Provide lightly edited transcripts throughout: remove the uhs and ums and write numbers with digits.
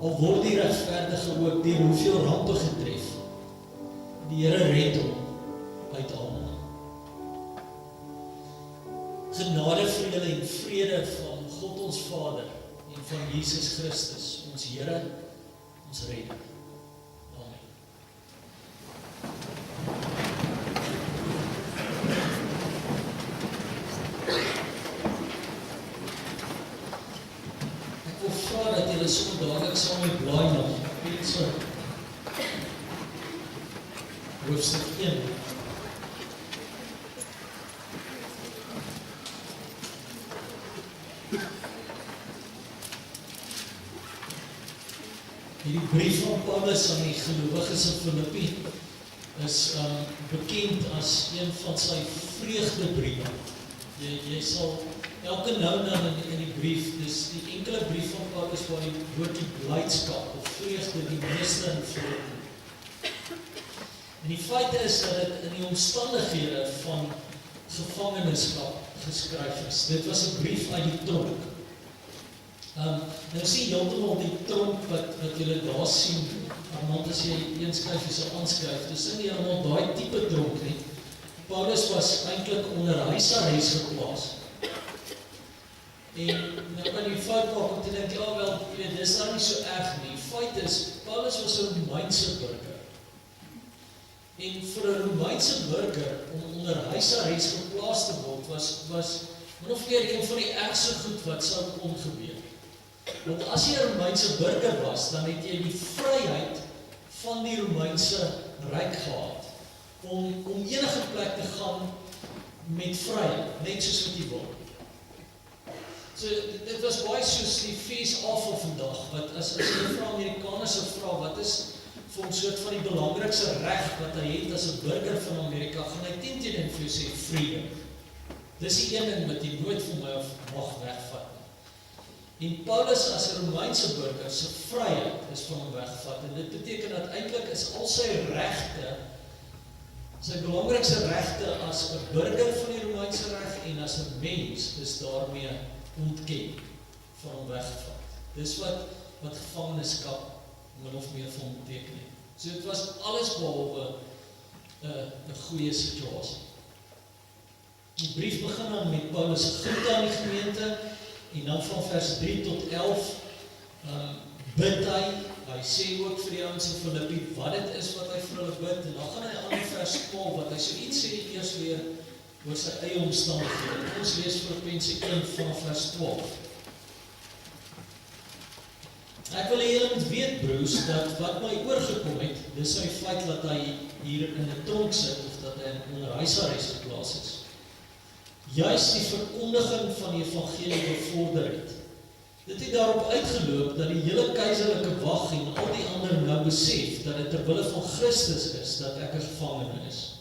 Al word die regverdige ook deur hoeveel rampe getref, die Here red hom uit almal. Genade vir julle en vrede van God ons Vader en van Jesus Christus, ons Here, ons Redder. Amen. Ek wil vra dat julle sommer dadelik saam met blaai na Efese hoofstuk 1. Hierdie brief van Paulus aan die gelowiges in Filippi is bekend as een van sy vreugdebriewe. Jy sal elke nou en dan in die brief, dis die enkele brief van Paulus waar die woordjie blydskap of vreugde die meeste in voorkom. En die feit is dat dit in die omstandighede van gevangenskap geskryf is. Dit was 'n brief uit die tronk. Nou sien heeltemal die tronk wat julle daar sien, want as jy een skryf is so aanskryf, dis nie helemaal daai tipe tronk nie. Paulus was eintlik onder huisarrest geplaas. En nou kan jy fout maak om te dink, ja wel, dis daar nie so erg nie. Die feit is, Paulus was 'n Romeinse burger. En vir 'n Romeinse burger om onder huisarrest geplaas te word, was min of meer een van die ergste goed wat sou kon gebeur. Want as jy 'n Romeinse burger was, dan het jy die vryheid van die Romeinse ryk gehad om enige plek te gaan met vryheid, net soos wat jy wil. So dit was baie soos die fees af van vandag, wat as jy vir Amerikaners sou vra, wat is vir hom soort van die belangrikste reg wat hy het as 'n burger van Amerika, gaan hy teen vir jou sê freedom. Dis die een ding wat jy nooit vir my of mag wegvat nie. En Paulus as 'n Romeinse burger, sy vryheid is van hom weggevat, en dit beteken dat eintlik is al sy regte, sy belangrikste regte as 'n burger van die Romeinse reg en as 'n mens is daarmee ontken, van hom weggevat. Dis wat gevangenskap min of meer van hom beteken. So dit was alles behalwe 'n goeie situasie. Die brief begin dan met Paulus se groete aan die gemeente, en dan van vers 3 tot 11 bid hy sê ook vir die ouens in Filippi wat dit is wat hy vir hulle bid, en dan gaan hy aan in vers 12, wat hy so iets sê eers weer oor sy eie omstandighede. Ons lees Filippense 1 van vers 12. Ek wil julle moet weet, broers, dat wat my oorgekom het, dis die feit dat hy hier in 'n tronk sit, of dat hy onder huisarrest geplaas is. Juist die verkondiging van die evangelie bevorder het. Dit het daarop uitgeloop dat die hele keizerlike wag en al die ander nou besef dat dit terwille van Christus is dat ek 'n gevangene is.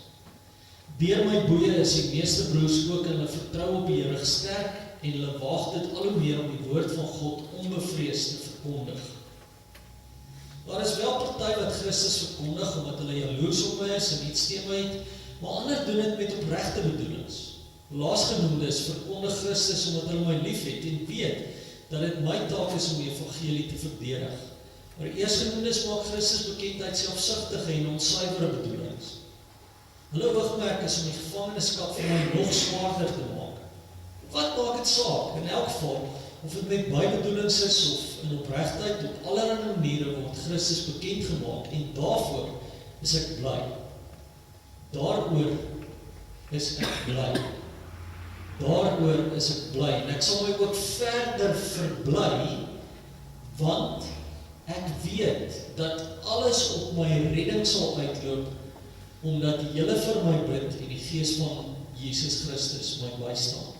Deur my boeye is die meeste broers ook in hulle vertrou op die Here gesterk en hulle waag dit al hoe meer om die woord van God onbevreesd te verkondig. Daar is wel party wat Christus verkondig omdat hulle jaloers op my is en iets teen my het, maar ander doen dit met opregte bedoelings. Laasgenoemdes verkondig Christus omdat hulle my lief het en weet dat dit my taak is om die evangelie te verdedig. Maar eerstgenoemdes maak Christus bekend uit selfsugtige en onsuivere bedoelings. Hulle oogmerk is om die gevangenskap van my nog swaarder te maak. Wat maak dit saak? In elk geval, of dit met bybedoelings is of in opregtheid, op allerlei maniere word Christus bekend gemaak en daarvoor is ek bly. Daaroor is ek bly. Daaroor is ek bly, en ek sal my ook verder verbly, want ek weet dat alles op my redding sal uitloop, omdat die Here vir my bid en die Gees van Jesus Christus my bystaan.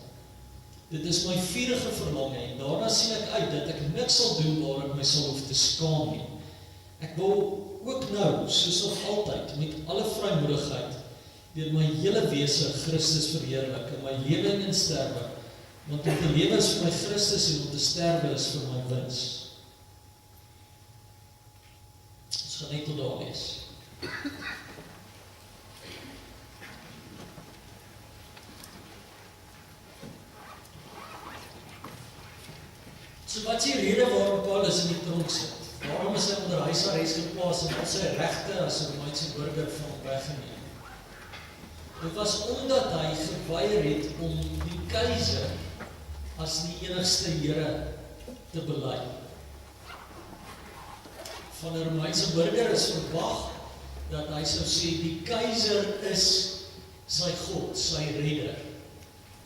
Dit is my vurige verlange, en daarna sien ek uit dat ek niks sal doen waar ek my sal hoef te skaam nie. Ek wil ook nou, soos nog altyd, met alle vrymoedigheid, deur my hele wese Christus verheerlik in my lewe en sterwe, want om te lewe is vir my Christus en om te sterwe is vir my wins. Ons gaan net tot daar wees. So wat is die rede waarom Paulus in die tronk sit? Waarom is hy onder huisarrest geplaas en al sy regte as 'n Romeinse burger van hom weggeneem? Dit was omdat hy geweier het om die keiser as die enigste Here te bely. Van 'n Romeinse burger is verwag dat hy sou sê die keiser is sy God, sy redder.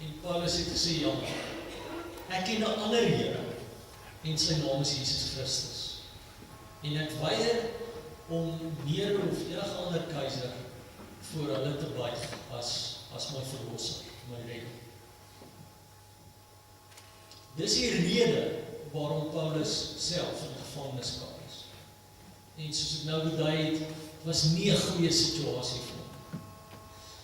En Paulus het gesê, ja, ek ken 'n ander Here en sy naam is Jesus Christus. En ek weier om Nero of enige ander keiser voor hulle te buig as my verlosser, my redder. Dis die rede waarom Paulus self in gevangenskap is. En soos ek nou gedui het, was nie 'n goeie situasie vir hom.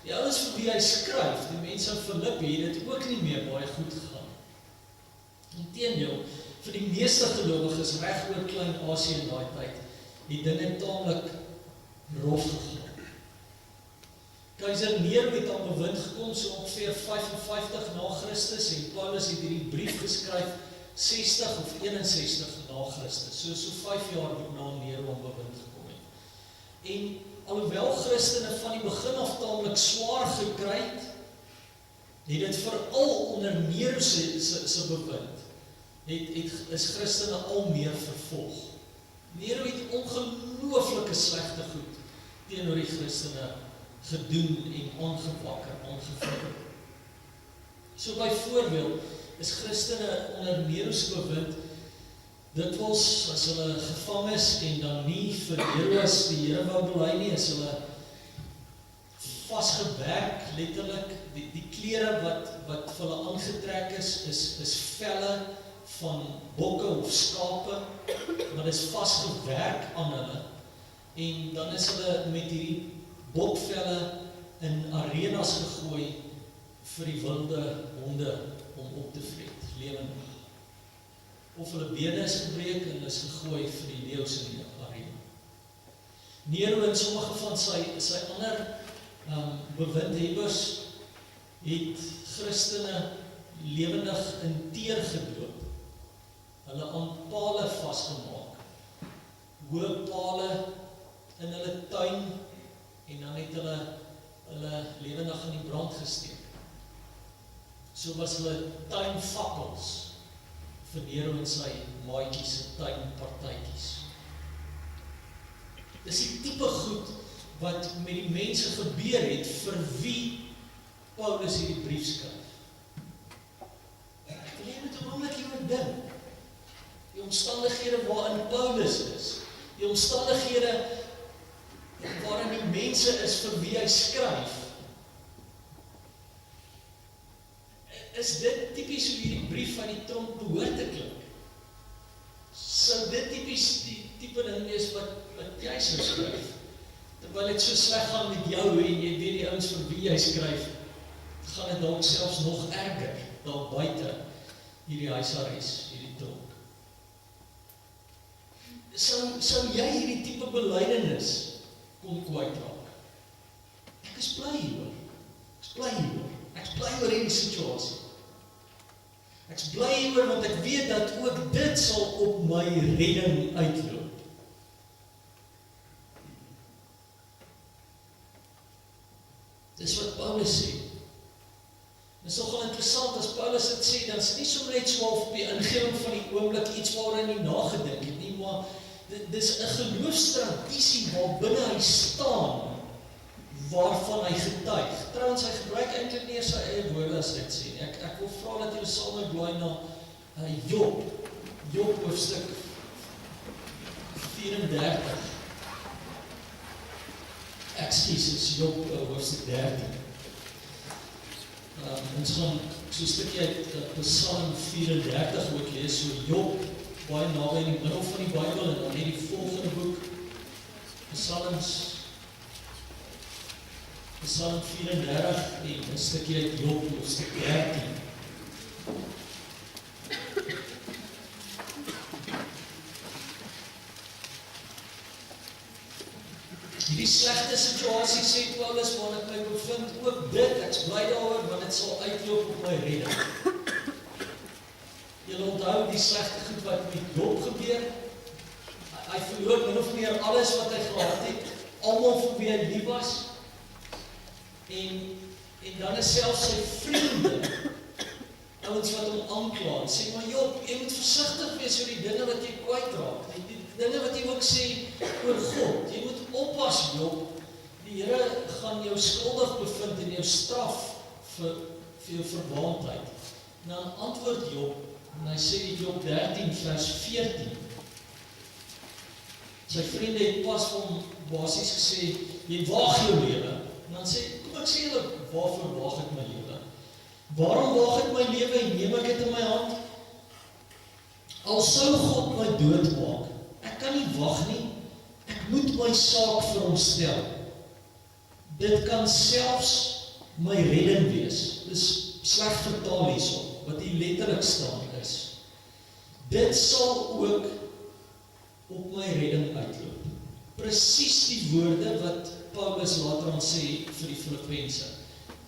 Die ouens vir wie hy skryf, die mense in Filippi, het dit ook nie meer baie goed gegaan. Inteendeel, vir die meeste gelowiges reg oor Klein-Asië in daai tyd, het dinge taamlik rof gegaan. Keiser Nero het aan bewind gekom so ongeveer 55 na Christus en Paulus het hierdie brief geskryf 60 of 61 na Christus, so 5 jaar na Nero aan bewind gekom het. En alhoewel Christene van die begin af taamlik swaar gekry het dit veral onder Nero se bewind, is Christene al meer vervolg. Nero het ongelooflike slegte goed teenoor die Christene gedoen en aangevakker. So byvoorbeeld is Christene onder Nero se bewind dikwels as hulle gevang is en dan nie vir Nero as die Here wou bely nie, is hulle vasgewerk, letterlik. Die klere wat vir hulle aangetrek is velle van bokke of skape, maar dit is vasgewerk aan hulle. En dan is hulle met hierdie bokvelle in arenas gegooi vir die wilde honde om op te vreet, lewendig. Of hulle bene is gebreek en is gegooi vir die leeu's in die arena. Nero en sommige van sy ander bewindhebbers het Christene lewendig in teer gedoop. Hulle aan pale vasgemaak. Hoë pale in hulle tuin en dan het hulle lewendig in die brand gesteek. So was hulle tuinfakkels vir Nero en sy maatjies se tuinpartytjies. Dis die tipe goed wat met die mense gebeur het vir wie Paulus hierdie brief skryf. Ek wil jy met 'n oomblik hieroor dink. Die omstandighede waarin Paulus is, die omstandighede waarin die mense is vir wie hy skryf, is dit tipies hoe hierdie brief van die tronk behoort te klink? Sou dit tipies die tipe ding wees wat jy sou skryf? Terwyl dit so sleg gaan met jou en jy weet die ouens vir wie jy skryf, gaan dit dalk selfs nog erger, dalk buite hierdie huisarrest, hierdie tronk. Sou jy hierdie tipe belydenis kon kwytraak? Ek is bly hieroor. Ek is bly oor hierdie situasie. Ek is bly hieroor want ek weet dat ook dit sal op my redding uitloop. Dis wat Paulus sê. Dit is nogal interessant, as Paulus dit sê, dan is dit nie so net so op die ingewing van die oomblik iets waarin hy nagedink het nie, maar dit is 'n geloofstradisie waarbinne hy staan, waarvan hy getuig. Trouwens, hy gebruik eintlik nie sy eie woorde as dit sê. Ek wil vra dat julle saam met blaai na Job hoofstuk 34. Ekskuus, Job hoofstuk 13. Ons gaan so 'n stukkie uit Psalm 34 ook lees, so Job, baie naby in die middel van die Bybel, en dan net die volgende boek, Psalm 34 en 'n stukkie uit Job hoofstuk 13. Hierdie slegte situasie, sê Paulus, waarin ek my bevind, ook dit, ek is bly daaroor, want dit sal uitloop op my redding. Julle onthou die slegte goed wat met Job gebeur. alles wat hy gehad het, almal vir wie hy lief was, en dan is selfs sy vriende, ouens wat hom aankla, en sê, maar Job, jy moet versigtig wees oor die dinge wat jy kwytraak, die dinge wat jy ook sê oor God, jy moet oppas, Job, die Here gaan jou skuldig bevind en jou straf vir jou verwaandheid. En dan antwoord Job, en hy sê in Job 13 vers 14, sy vriende het pas vir hom basies gesê, jy waag jou lewe, en dan sê, kom ek sê julle, waarvoor waag ek my lewe? Waarom waag ek my lewe en neem ek dit in my hand? Al sou God my dood maak, ek kan nie wag nie, ek moet my saak vir hom stel. Dit kan selfs my redding wees. Dis sleg vertaal hierson, wat hier letterlik staan is. Dit sal ook op my redding uitloop. Presies die woorde wat Paulus later aan sê vir die Filippense.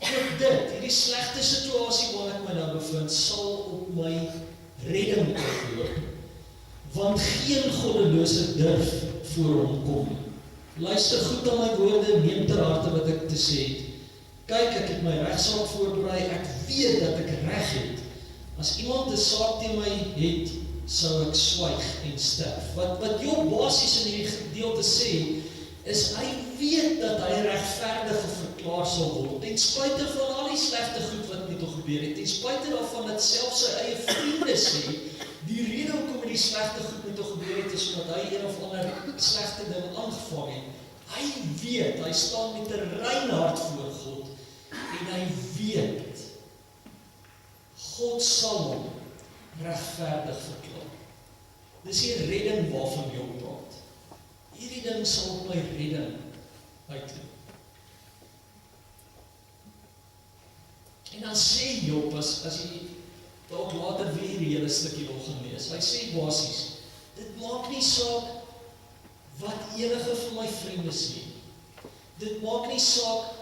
Ook dit, hierdie slegte situasie waar ek my nou bevind, sal op my redding uitloop. Want geen goddelose durf voor hom kom. Luister goed aan my woorde, neem ter harte wat ek te sê het. Kyk, ek het my regsaak voorberei, ek weet dat ek reg het. As iemand 'n saak teen my het, sou ek swyg en sterf. Wat Job basies in hierdie gedeelte sê, is hy weet dat hy regverdig verklaar sal word, ten spyte van al die slegte goed wat met hom gebeur het, ten spyte daarvan dat selfs sy eie vriende sê, die rede hoekom die slegte goed met hom gebeur het, is omdat hy een of ander slegte ding aangevang het. Hy weet, hy staan met 'n rein hart voor God, en hy weet, God sal hom regverdig verklaar. Dis die redding waarvan Job praat. Hierdie ding sal op my redding uitloop. En dan sê Job, as jy dalk later weer die hele stukkie nog gaan lees, hy sê basies, dit maak nie saak wat enige van my vriende sê. Dit maak nie saak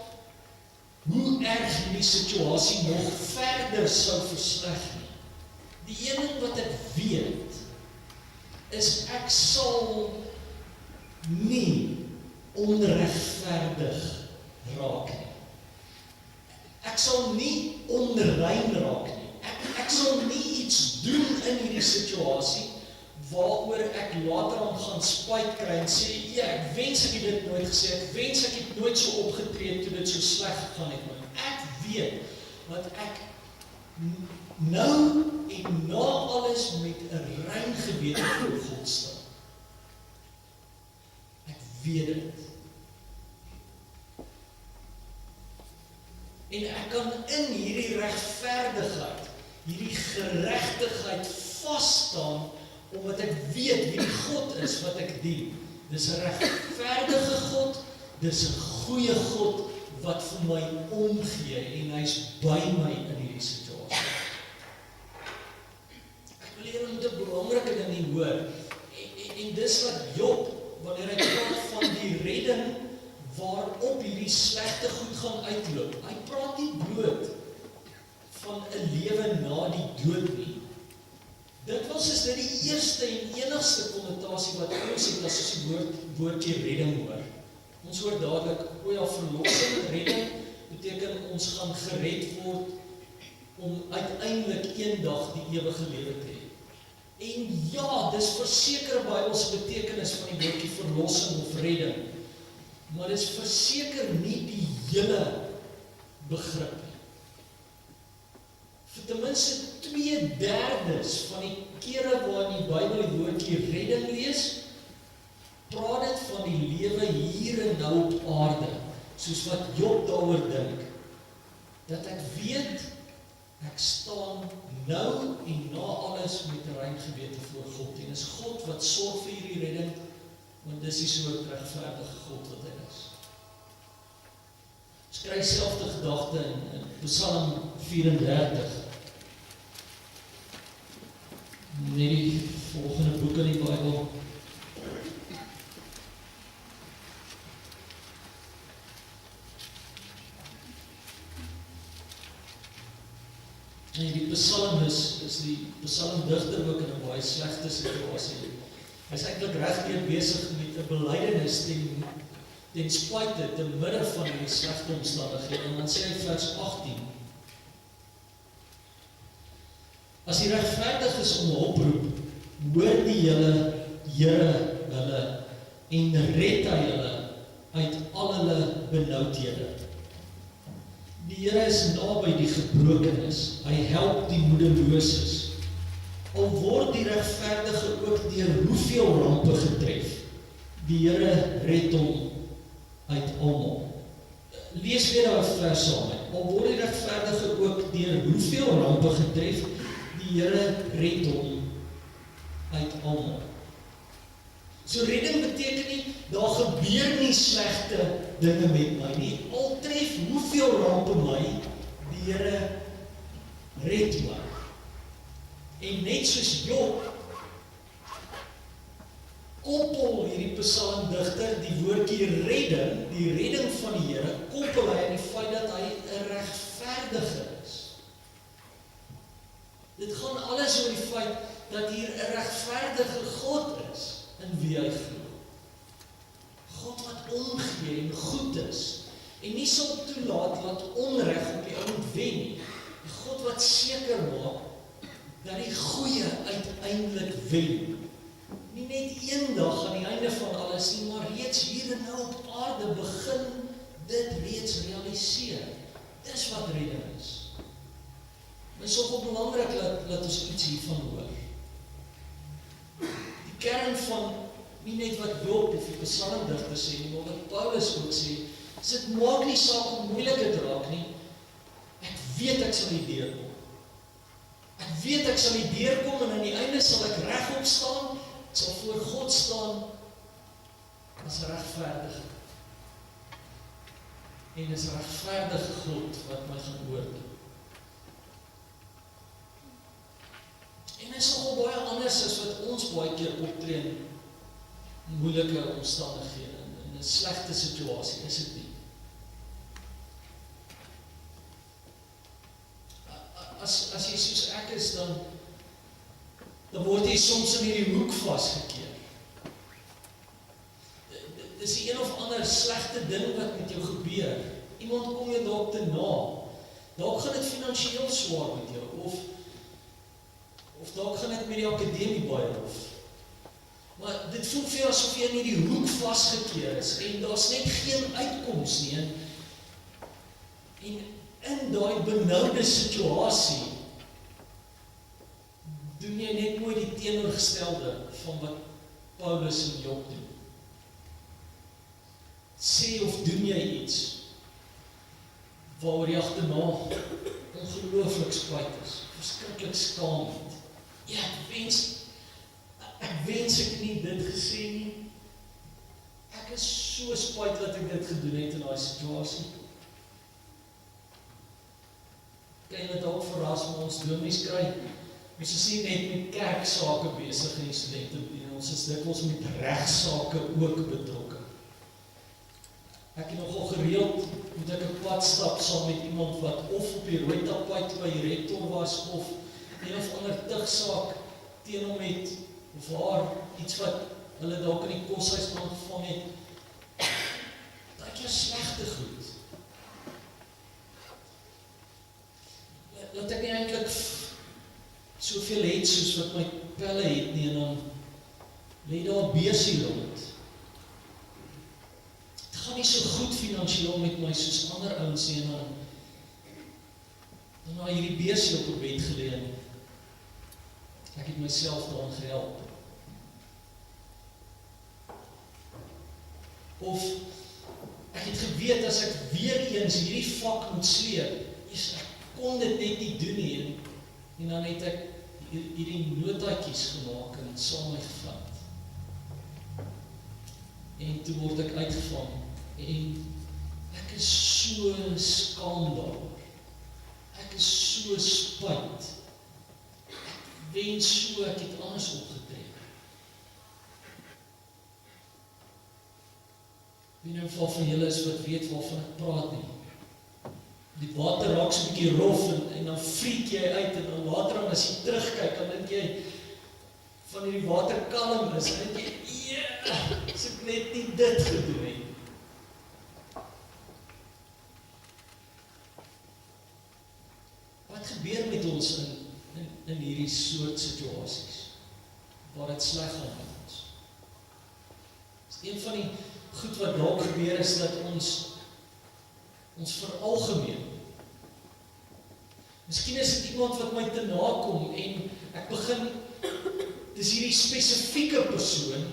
hoe erg die situasie nog verder sou versleg nie. Die een ding wat ek weet, is ek sal nie onregverdig raak nie. Ek sal nie onrein raak nie. Ek sal nie iets doen in hierdie situasie waaroor ek later aan gaan spyt kry en sê, ja, ek wens ek het dit nooit gesê, ek wens ek het nooit so opgetree toe dit so sleg gegaan het. Maar ek weet dat ek nou en na alles met 'n rein gewete voor God staan. Ek weet dit. En ek kan in hierdie regverdigheid, hierdie geregtigheid vasstaan, omdat ek weet wie die God is wat ek dien. Dis 'n regverdige God, dis 'n goeie God wat vir my omgee en hy's by my in hierdie situasie. Ek wil hier om 'n belangrike ding hier hoor. En dis wat Job, wanneer hy praat van die redding waarop hierdie slegte goed gaan uitloop. Hy praat nie bloot van 'n lewe na die dood nie. Dit was is dit die eerste en enigste konnotasie wat ons het as die woordjie redding hoor. Ons hoor dadelik, o ja, verlossing, redding, beteken ons gaan gered word om uiteindelik eendag die ewige lewe te hê. En ja, dis verseker Bybelse betekenis van die woordjie verlossing of redding, maar dis verseker nie die hele begrip nie. Vir ten minste 2/3 van die kere waar in die Bybel die woordjie redding lees, praat dit van die lewe hier en nou op aarde, soos wat Job daaroor dink, dat ek weet, ek staan nou en na alles met 'n rein gewete voor God, en is God wat sorg vir hierdie redding, want dis die soort regverdige God wat hy is. Ons kry selfde gedagte in Psalm 34, net die volgende boek in die Bybel. En die Psalm is die psalmdigter ook in 'n baie slegte situasie. Hy is eintlik regdeur besig met 'n belydenis ten spyte, te midde van die slegte omstandighede. En dan sê hy vers 18, as die regverdiges om hulp roep, hoor die Here hulle en red hy hulle uit al hulle benoudhede. Die Here is naby die gebrokenes, hy help die moedeloses. Al word die regverdige ook deur hoeveel rampe getref, die Here red hom uit almal. Lees weer daai vers saam met. Al word die regverdige ook deur hoeveel rampe getref, die Here red hom uit almal. So redding beteken nie, daar gebeur nie slegte dinge met my nie. Al tref hoeveel rampe my, die Here red my. En net soos Job, koppel hierdie psalmdigter die woordjie redding, die redding van die Here, koppel hy aan die feit dat hy 'n regverdige is. Dit gaan alles oor die feit dat hier 'n regverdige God is in wie hy glo. God wat omgee en goed is en nie sal toelaat dat onreg op die ouend wen nie. Die God wat seker maak dat die goeie uiteindelik wen. Nie net eendag aan die einde van alles nie, maar reeds hier en nou op aarde begin dit reeds realiseer. Dis wat redding is. Dit is ook belangrik dat ons iets hiervan hoor. Die kern van nie net wat Job of die psalmdigter sê nie, maar wat Paulus ook sê, is dit maak nie saak hoe moeilik dit raak nie. Ek weet ek sal nie deurkom. Ek weet ek sal nie deurkom en aan die einde sal ek regop staan, ek sal voor God staan as 'n regverdige. En is 'n regverdige God wat my gaan oordeel. En dit is nogal baie anders as wat ons baie keer optree in moeilike omstandighede, in 'n slegte situasie, is dit nie. As jy soos ek is, dan word jy soms in hierdie hoek vasgekeer. Dis die een of ander slegte ding wat met jou gebeur. Iemand kom jou dalk te na. Dalk gaan dit finansiëel swaar met jou, of dalk gaan dit met die akademie baie rof. Maar dit voel vir jou asof jy in hierdie hoek vasgekeer is, en daar's net geen uitkoms nie. En in daai benoude situasie, doen jy net mooi die teenoorgestelde van wat Paulus en Job doen. Sê of doen jy iets, waaroor jy agterna ongelooflik spyt is, verskriklik skaam het. Ja, ek wens ek nie dit gesê nie. Ek is so spyt dat ek dit gedoen het in daai situasie. Kan jy dit ook verras met ons dominees kry? Ons is nie net met kerksake besig in die studente, ons is dikwels met regsaake ook betrokke. Ek het nogal gereeld, moet ek 'n pad stap saam met iemand wat of op die rooi tapuit by die rektor was, of een of ander tigsaak teen hom het, of haar, iets wat hulle dalk in die koshuis ontvang het. Dat jy slegte goed. Dat ek nie eintlik soveel het soos wat my pelle het nie, en dan lê daar 'n besie rond. Het gaan nie so goed finansiëel met my soos ander ouens nie, en dan hierdie besie op 'n bed gelê en ek het myself daarin gehelp. Of ek het geweet as ek weer eens hierdie vak moet sleep, ek kon dit net nie doen nie, en dan het ek hierdie notaatjies gemaak en saam my gevat. En toe word ek uitgevang, en ek is so skaam daaroor. Ek is so spyt. Ek wens so ek het anders opgetree. Wie nou van julle is wat weet waarvan ek praat nie. Die water raak so 'n bietjie rof en dan freak jy uit, en dan later as jy terugkyk, dan dink jy van hierdie water kalm is, en dink jy, ja, as ek net nie dit gedoen het. Wat gebeur met ons in hierdie soort situasies, waar dit sleg gaan met ons? Een van die goed wat dalk gebeur is dat ons veralgemeen. Miskien is dit iemand wat my te nakom en ek begin, dis hierdie spesifieke persoon,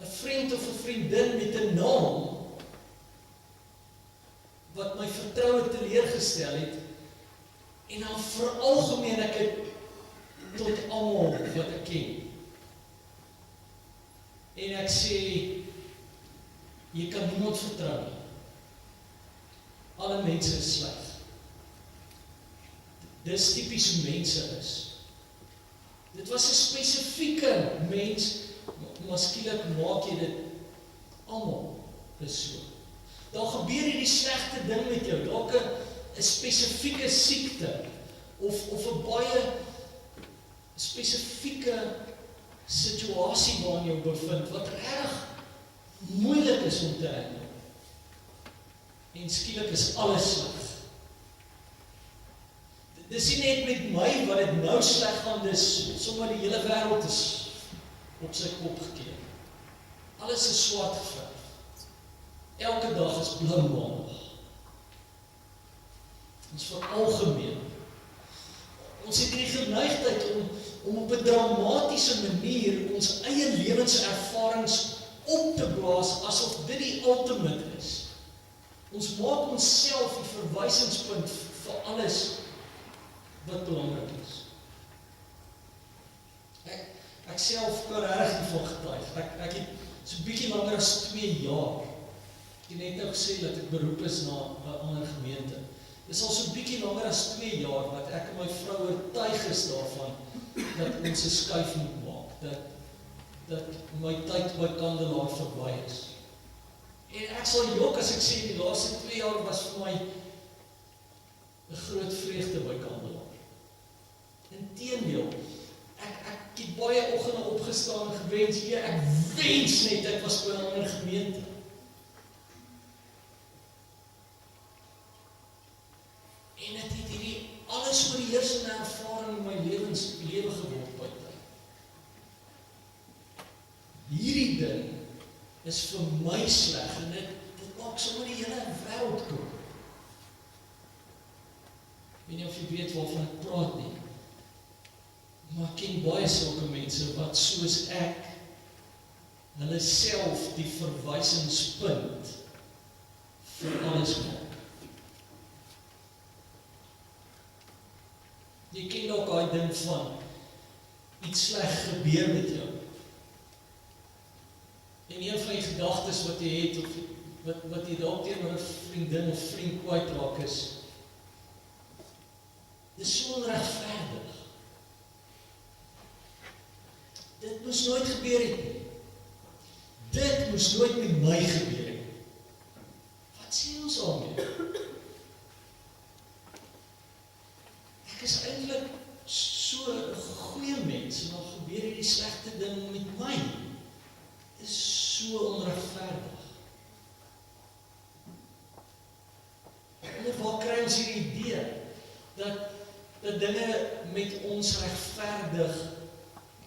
'n vriend of 'n vriendin met 'n naam, wat my vertroue teleurgestel het, en dan veralgemeen ek het tot almal wat ek ken. En ek sê, jy kan niemand vertrou nie. Alle mense is sleg. Dis tipies hoe mense is. Dit was 'n spesifieke mens, maar skielik maak jy dit almal is so. Daar gebeur hierdie slegte ding met jou, dalk 'n spesifieke siekte, of 'n baie spesifieke situasie waarin jy bevind, wat reg moeilik is om te handle. En skielik is alles sleg. Dis nie net met my wat dit nou sleg gaan, dis sommer die hele wêreld is op sy kop gekeer. Alles is swart geverf. Elke dag is blou maandag. Ons veralgemeen. Ons het hierdie geneigtheid om op 'n dramatiese manier ons eie lewenservarings op te blaas asof dit die ultimate is. Ons maak onsself die verwysingspunt vir alles wat belangrik is. Ek self kan reg hiervan getuig. Ek het so 'n bietjie langer as 2 jaar. Ek het net nou gesê dat ek beroep is na 'n ander gemeente. Dis al so 'n bietjie langer as 2 jaar wat ek en my vrou oortuig is daarvan dat ons 'n skuif moet maak, dat my tyd by Kandelaar verby is. En ek sal jok as ek sê die laaste 2 jaar was vir my 'n groot vreugde by Kandelaar. Inteendeel, ek het baie oggende opgestaan en gewens, ek wens net ek was by 'n ander gemeente. En dit het hierdie alles oorheersende ervaring in my lewe geword by tyd. Hierdie ding is vir my sleg en dit maak sommer die hele wêreld koop. Ek weet nie of jy weet waarvan ek praat nie. Maar ek ken baie sulke mense wat soos ek hulle self die verwysingspunt vir alles maak. Jy ken ook daai ding van iets sleg gebeur met jou. En een van die gedagtes wat jy het, of wat jy dalk teenoor 'n vriendin of vriend kwytraak is, dis so onregverdig. Dit moes nooit gebeur het nie. Dit moes nooit met my gebeur het. Wat sê ons daarmee? Ek is eintlik so 'n goeie mens en dan gebeur hierdie slegte ding met my. Dit is so onregverdig. En waar kry ons hierdie idee dat dinge met ons regverdig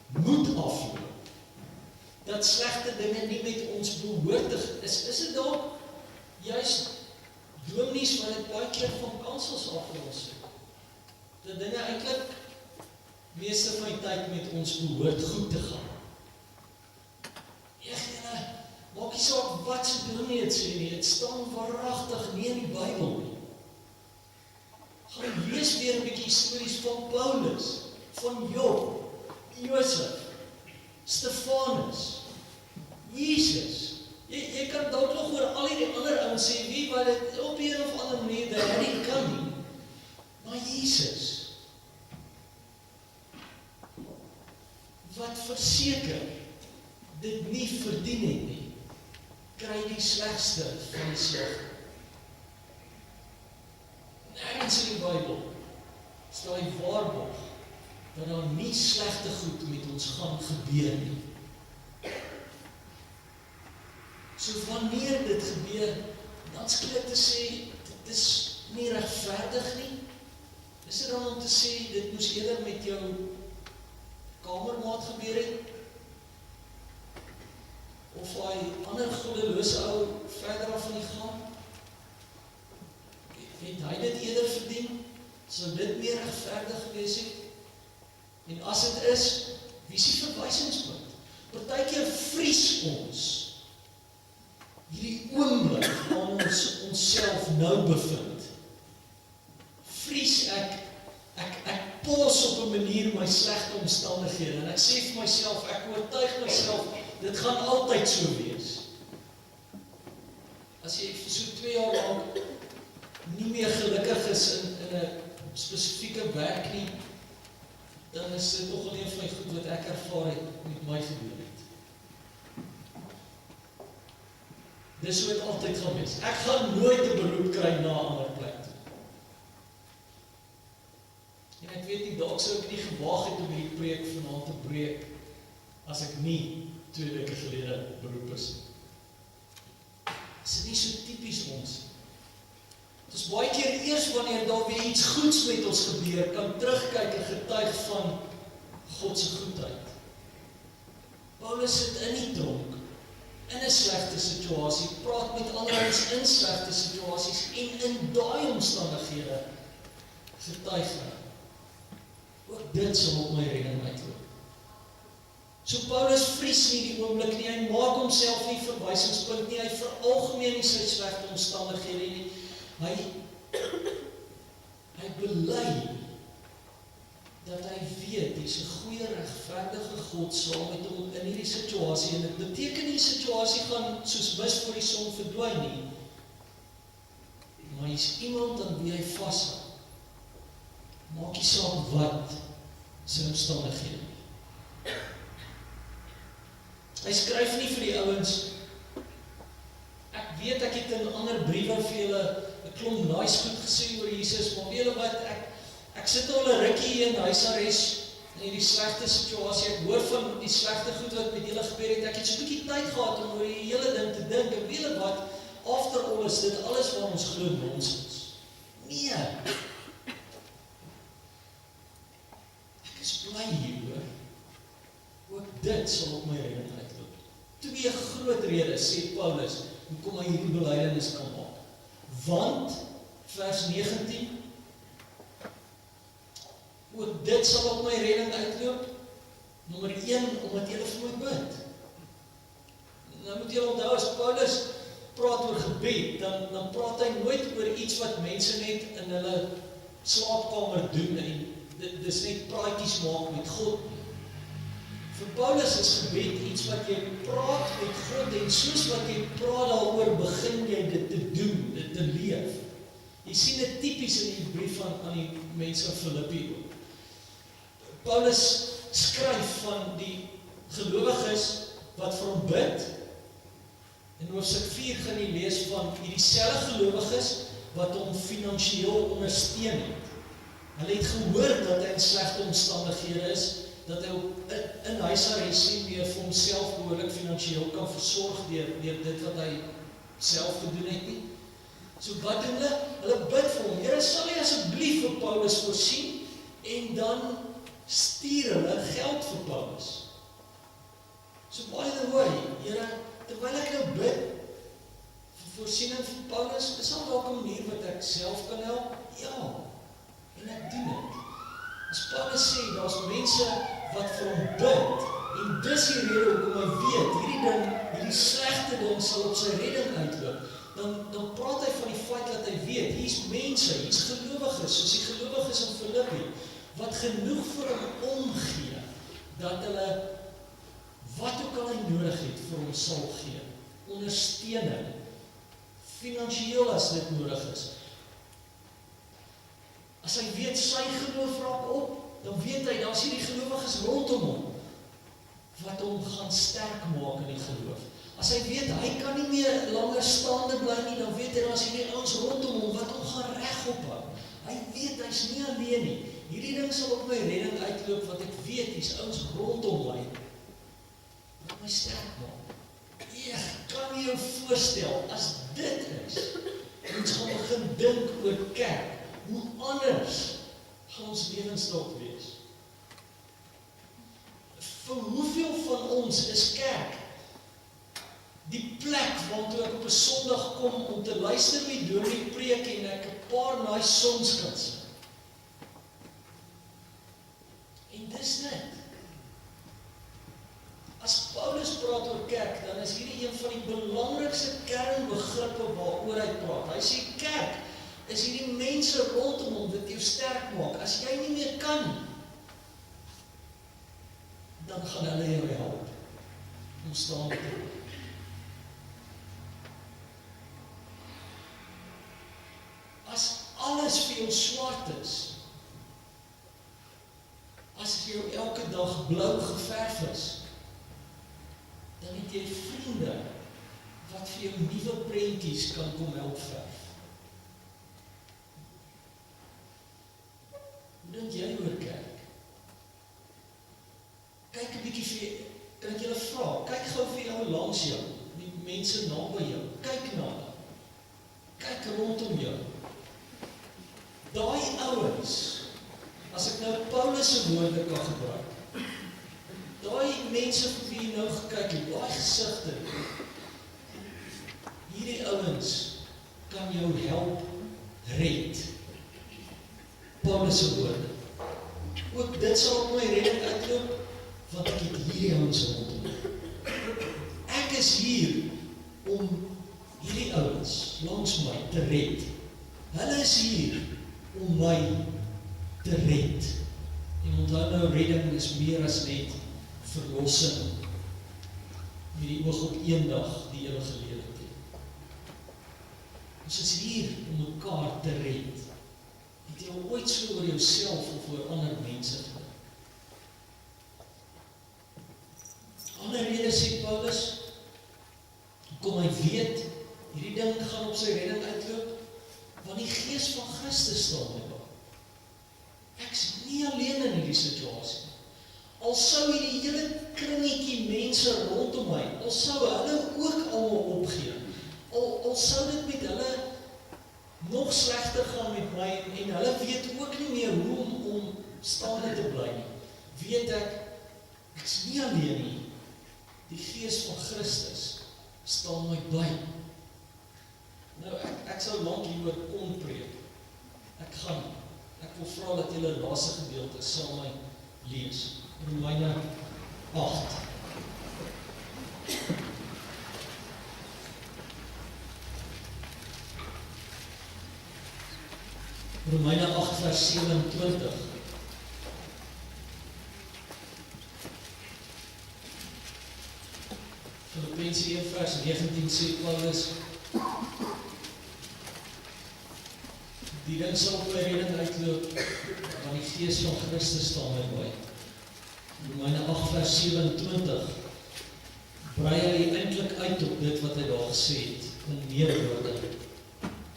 moet afloop? Dat slegte dinge nie met ons behoort te is dit dalk juist dominees wat dit baie keer van kansels aflos het? Dat dinge eintlik meeste van die tyd met ons behoort goed te gaan. Maak nie saak wat se dominee het sê nie, het staan waaragtig nie in die Bybel nie. Gaan lees weer 'n bietjie stories van Paulus, van Job, Josef, Stefanus, Jesus. Jy kan dalk nog oor al die ander ouens sê, wie wat dit op een of ander manier dat nie kan nie. Maar Jesus, wat verseker dit nie verdien het nie, kry die slegste van die sleg. Nergens in die Bybel staan die waarborg dat daar nie slegte goed met ons gaan gebeur nie. So wanneer dit gebeur, dan skielik te sê, dit is nie regverdig nie. Is dit dan om te sê, dit moes eerder met jou kamermaat gebeur het? Of hy ander goddelose ou verder af van die gaan? Het hy dit eerder verdien? Sou dit meer regverdig gewees het? En as dit is, wie is die verwysingspunt? Partykeer vries ons hierdie oomblik waar ons onsself nou bevind. Vries ek pos op 'n manier my slegte omstandighede en ek sê vir myself, ek oortuig myself, dit gaan altyd so wees. As jy vir so 2 jaar lank nie meer gelukkig is in 'n spesifieke werk nie, dan is dit nogal een van die goed wat ek ervaar het met my gebeur het. Dis hoe het altyd gaan wees. Ek gaan nooit 'n beroep kry na 'n ander plek toe. En ek weet nie, dalk sou ek nie gewaag het om hierdie preek vanaand te breek, as ek nie 2 weke gelede beroep is. Is dit nie so tipies ons? Het is baie keer eers wanneer daar weer iets goeds met ons gebeur, kan terugkyk en getuig van God se goedheid. Paulus sit in die tronk, in 'n slegte situasie, praat met ander ons in slegte situasies en in daai omstandighede getuig hy. Ook dit sal op my redding uitloop. So Paulus vries nie die oomblik nie, hy maak homself nie verwysingspunt nie, hy veralgemeen nie sy slegte omstandighede nie. Hy bely dat hy weet, hy is 'n goeie regverdige God saam met hom in hierdie situasie, en dit beteken die situasie gaan soos mis voor die son verdwyn nie, maar hy is iemand aan wie hy vashou. Maak nie saak wat sy omstandighede. Hy skryf nie vir die ouens, ek weet ek het in ander briewe vir julle 'n klomp nice goed gesê oor Jesus, maar weet julle wat, ek sit al 'n rukkie hier in huisarrest in hierdie slegte situasie, ek hoor van die slegte goed wat met julle gebeur het, ek het so 'n bietjie tyd gehad om oor die hele ding te dink, en weet julle wat, after all is dit alles waar ons glo nonsens. Nee. Ek is bly hieroor. Ook dit sal op my redding uitloop. 2 groot redes, sê Paulus, hoekom hy hierdie belydenis kan maak. Want, vers 19, ook dit sal op my redding uitloop. Nommer 1, omdat julle vir my bid. Nou moet julle onthou, as Paulus praat oor gebed, dan praat hy nooit oor iets wat mense net in hulle slaapkamer doen, en dit is net praatjies maak met God. Vir Paulus is gebed iets wat jy praat met God, en soos wat jy praat daaroor, begin jy dit te doen, dit te leef. Jy sien dit typies in die brief aan die mense van Filippi ook. Paulus skryf van die gelowiges wat vir hom bid. In hoofstuk 4 gaan jy lees van hierdie selfde gelowiges wat hom finansiëel ondersteun het. Hulle het gehoor dat hy in slegte omstandighede is, dat hy in huisarrest nie meer vir homself behoorlik finansiëel kan versorg deur dit wat hy self gedoen het nie. So wat doen hulle? Hulle bid vir hom, Here, sal jy asseblief vir Paulus voorsien, en dan stuur hulle geld vir Paulus. So by the way, Here, terwyl ek nou bid vir voorsiening vir Paulus, is al dalk 'n manier wat ek self kan help? Ja, en ek doen dit. As Paulus sê, daar's mense wat vir hom bid, en dis die rede hoekom hy weet, hierdie slegte ding sal op sy redding uitloop, dan praat hy van die feit dat hy weet, hier's mense, hier's gelowiges, soos die gelowiges in Filippi, wat genoeg vir hom omgee, dat hulle, wat ook al hy nodig het, vir hom sal gee, ondersteuning, finansiëel as dit nodig is. As hy weet, sy geloof raak op, dan weet hy, daar is hierdie gelowiges rondom hom, wat hom gaan sterk maak in die geloof. As hy weet, hy kan nie meer langer staande bly nie, dan weet hy, daar is hierdie ouens rondom hom, wat hom gaan regop hou. Hy weet, hy is nie alleen nie. Hierdie ding sal op my redding uitloop, wat ek weet, die ouens rondom my, wat my sterk maak. Kan jy jou voorstel, as dit is, ons gaan begin dink oor kerk, hoe anders gaan ons lewensstijl wees? Vir hoeveel van ons is kerk die plek waartoe ek op 'n Sondag kom om te luister wie dominee preek en ek 'n paar nice songs kan sing? En dis net. As Paulus praat oor kerk, dan is hierdie een van die belangrikste kernbegrippe waaroor hy praat. Hy sê kerk is hierdie mense rondom hom wat jou sterk maak. As jy nie meer kan nie, dan gaan hulle jou help om staan te bly. As alles vir jou swart is, as jou elke dag blou geverf is, dan het jy vriende wat vir jou nuwe prentjies kan kom help verf. Hoe dink jy oor kerk? Kyk 'n bietjie vir, kan ek julle vra, kyk gou vir jou langs jou, die mense naby jou, kyk na hulle, kyk rondom jou. Daai ouens, as ek nou Paulus se woorde kan gebruik, daai mense vir wie jy nou gekyk het, daai gesigte, hierdie ouens kan jou help red. Paulus se woorde. Ook dit sal op my redding uitloop, want ek het hierdie ouens rondom my. Ek is hier om hierdie ouens langs my te red. Hulle is hier om my te red. En onthou nou, redding is meer as net verlossing, met die oog op eendag die ewige lewe te hê. Ons is hier om mekaar te red. Het jy al ooit so oor jouself of oor ander mense gedink? Ander rede sê Paulus, kom hy weet, hierdie ding gaan op sy redding uitloop, want die Gees van Christus staan my by. Ek is nie alleen in hierdie situasie. Al sou hierdie hele kringetjie mense rondom my, al sou hulle ook almal opgee, al sou dit met hulle nog slegter gaan met my, en hulle weet ook nie meer hoe om staande te bly nie, weet ek is nie alleen nie, die Gees van Christus staan my by. Nou, ek sou lank hieroor kon preek, ek wil vra dat julle laaste gedeelte saam my lees, Romeine 8. Romeine 8 vers 27. Filippense 1 vers 19 sê Paulus, die ding sal op my redding uitloop, want die Gees van Christus staan my by. Romeine 8 vers 27 brei hy eintlik uit op dit wat hy daar gesê het, in meer woorde.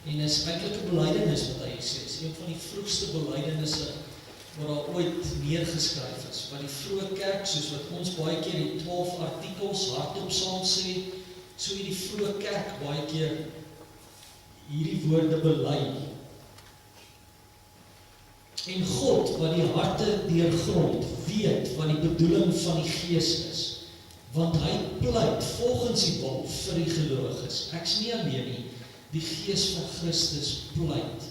En is eintlik 'n belydenis wat hy sê, is een van die vroegste belydenisse wat daar ooit neergeskryf is, wat die vroeë kerk, soos wat ons baie keer die 12 artikels hardop saam sê, so die vroeë kerk baie keer hierdie woorde bely. En God, wat die harte deurgrond, weet wat die bedoeling van die Gees is, want hy pleit volgens die wil vir die gelowiges. Ek is nie alleen nie, die Gees van Christus pleit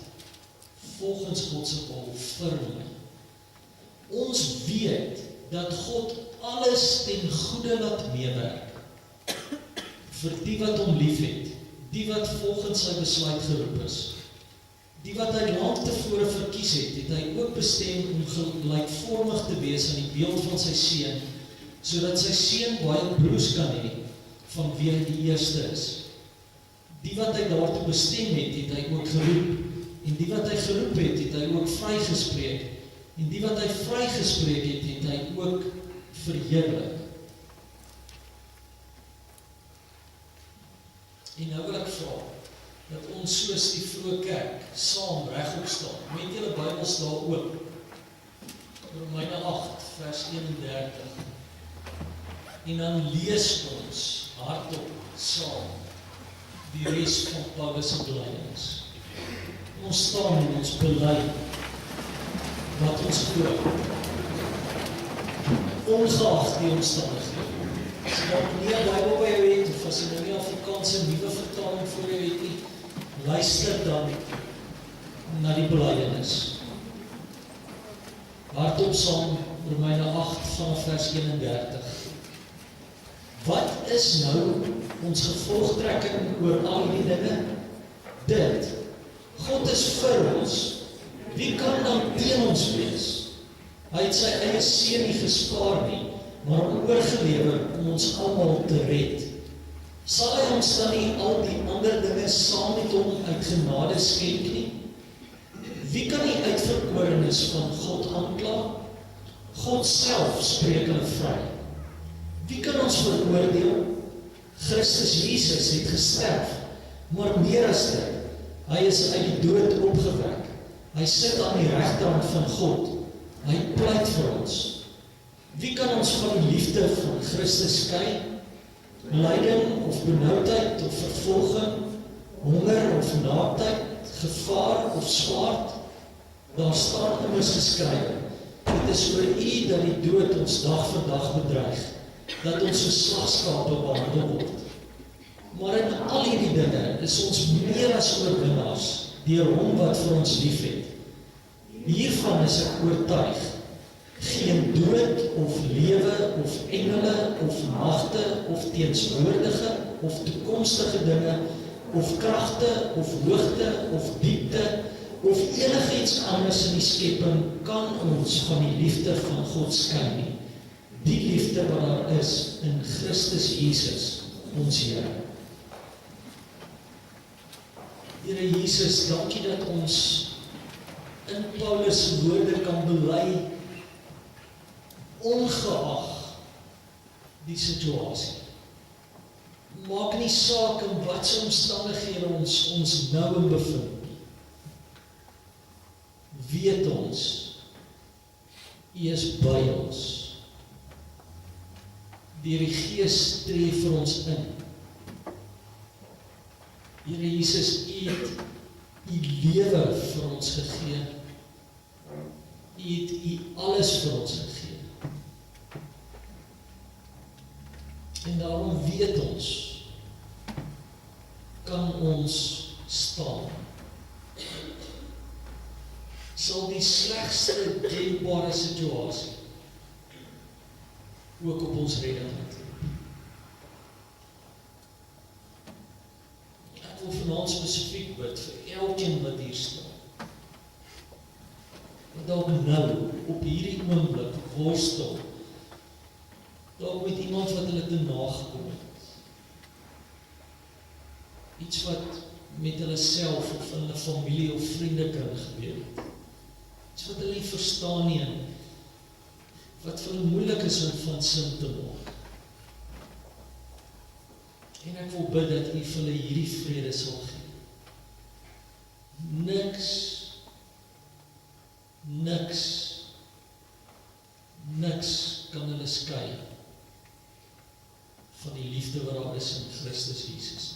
volgens God se wil vir my. Ons weet dat God alles ten goeie laat meewerk vir die wat hom liefhet, die wat volgens sy besluit geroep is. Die wat hy lank tevore verkies het, het hy ook bestem om gelykvormig te wees aan die beeld van sy seun, sodat sy seun baie broers kan hê, van wie hy die eerste is. Die wat hy daartoe bestem het, het hy ook geroep, en die wat hy geroep het, het hy ook vrygespreek, en die wat hy vrygespreek het, het hy ook verheerlik. En nou wil ek vra, dat ons soos die vroeë kerk saam regop staan, met julle Bybels daar oop, Romeine 8 vers 31, en dan lees ons hardop saam die res van Paulus se belydenis. Ons staan en ons bely wat ons glo, ongeag die omstandighede. As jy dalk nie 'n Bybel by jou het, of as jy nou nie Afrikaanse nuwe vertaling voor jou het nie, luister dan na die belydenis. Hardop saam, Romeine 8 vanaf vers 31. Wat is nou ons gevolgtrekking oor al die dinge? Dit, God is vir ons, wie kan dan teen ons wees? Hy het sy eie seun nie gespaar nie, maar hom oorgelewer om ons almal te red. Sal hy ons dan nie al die ander dinge saam met hom uit genade skenk nie? Wie kan die uitverkorenes van God aankla? God self spreek hulle vry. Wie kan ons veroordeel? Christus Jesus het gesterf, maar meer as dit, hy is uit die dood opgewek. Hy sit aan die regterhand van God. Hy pleit vir ons. Wie kan ons van die liefde van Christus skei? Lyding of benoudheid of vervolging, honger of naaktheid, gevaar of swaard? Daar staan immers geskrywe, dit is oor U dat die dood ons dag vir dag bedreig, dat ons soos slagskape behandel word. Maar in al hierdie dinge is ons meer as oorwinnaars deur hom wat vir ons liefhet. Hiervan is ek oortuig, geen dood of lewe of engele of magte of teenswoordige of toekomstige dinge of kragte of hoogte of diepte of enigiets anders in die skepping kan ons van die liefde van God skei nie. Die liefde wat daar is in Christus Jesus, ons Here. Here Jesus, dankie dat ons in Paulus woorde kan bely, ongeag die situasie. Maak nie saak in wat se omstandighede ons nou in bevind. Weet ons, U is by ons. Die Gees tree vir ons in. Here Jesus, U het U lewe vir ons gegee. U het U alles vir ons gegee. En daarom weet ons, kan ons staan. Sal die slegste denkbare situasie ook op ons redding uitloop. Ek wil vanaand spesifiek bid vir elkeen wat hier staan. Wat dalk nou, op hierdie oomblik, worstel, dalk met iemand wat hulle te nagekom het. Iets wat met hulle self of in hulle familie of vriendekring gebeur het. Iets wat hulle nie verstaan nie, wat vir hulle moeilik is om van sin te maak. En ek wil bid dat U vir hulle hierdie vrede sal gee. Niks kan hulle skei van die liefde wat daar is in Christus Jesus.